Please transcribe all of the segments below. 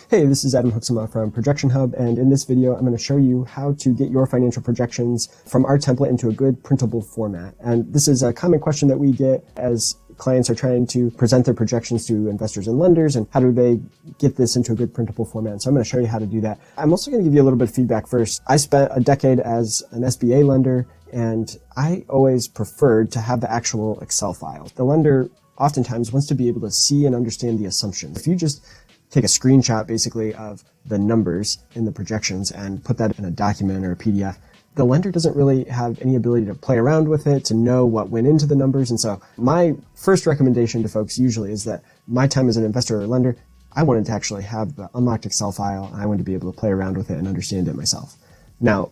Hey, this is Adam Huxama from ProjectionHub, and in this video I'm going to show you how to get your financial projections from our template into a good printable format. And this is a common question that we get as clients are trying to present their projections to investors and lenders, and how do they get this into a good printable format. So I'm going to show you how to do that. I'm also going to give you a little bit of feedback first. I spent a decade as an SBA lender, and I always preferred to have the actual Excel file. The lender oftentimes wants to be able to see and understand the assumptions. If you just take a screenshot basically of the numbers in the projections and put that in a document or a PDF, the lender doesn't really have any ability to play around with it, to know what went into the numbers. And so my first recommendation to folks usually is that my time as an investor or lender, I wanted to actually have the unlocked Excel file, and I wanted to be able to play around with it and understand it myself. Now,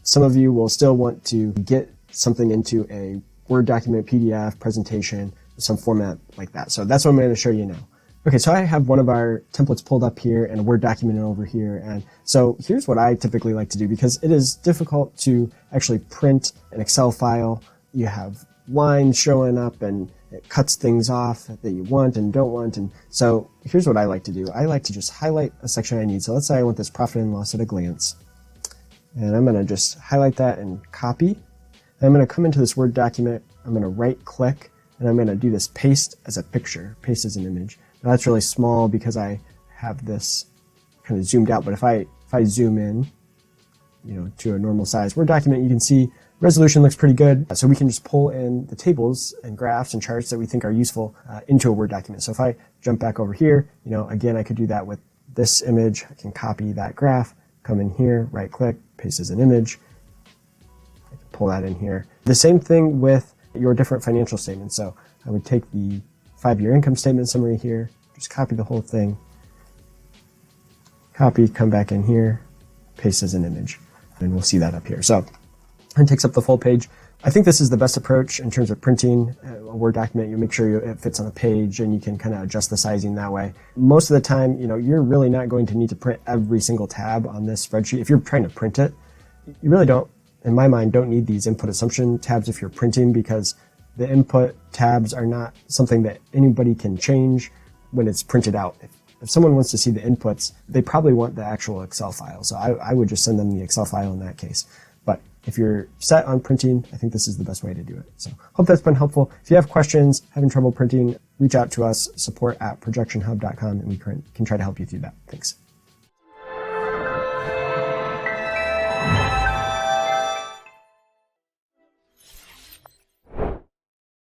some of you will still want to get something into a Word document, PDF, presentation, some format like that. So that's what I'm going to show you now. Okay, so I have one of our templates pulled up here and a Word document over here. And so here's what I typically like to do, because it is difficult to actually print an Excel file. You have lines showing up and it cuts things off that you want and don't want. And so here's what I like to do. I like to just highlight a section I need. So let's say I want this profit and loss at a glance. And I'm going to just highlight that and copy. And I'm going to come into this Word document. I'm going to right click and I'm going to do this paste as a picture, paste as an image. Now that's really small because I have this kind of zoomed out, but if I zoom in, to a normal size Word document, you can see resolution looks pretty good. So we can just pull in the tables and graphs and charts that we think are useful into a Word document. So if I jump back over here, again, I could do that with this image. I can copy that graph, come in here, right click, paste as an image. I can pull that in here. The same thing with your different financial statements. So I would take the 5-year income statement summary here, just copy the whole thing, copy, come back in here, paste as an image, and we'll see that up here. So it takes up the full page. I think this is the best approach in terms of printing a Word document. You make sure it fits on a page and you can kind of adjust the sizing that way. Most of the time, you're really not going to need to print every single tab on this spreadsheet. If you're trying to print it, you really don't, in my mind, don't need these input assumption tabs if you're printing, because the input tabs are not something that anybody can change when it's printed out. If someone wants to see the inputs, they probably want the actual Excel file. So I would just send them the Excel file in that case. But if you're set on printing, I think this is the best way to do it. So hope that's been helpful. If you have questions, having trouble printing, reach out to us, support@projectionhub.com, and we can try to help you through that. Thanks.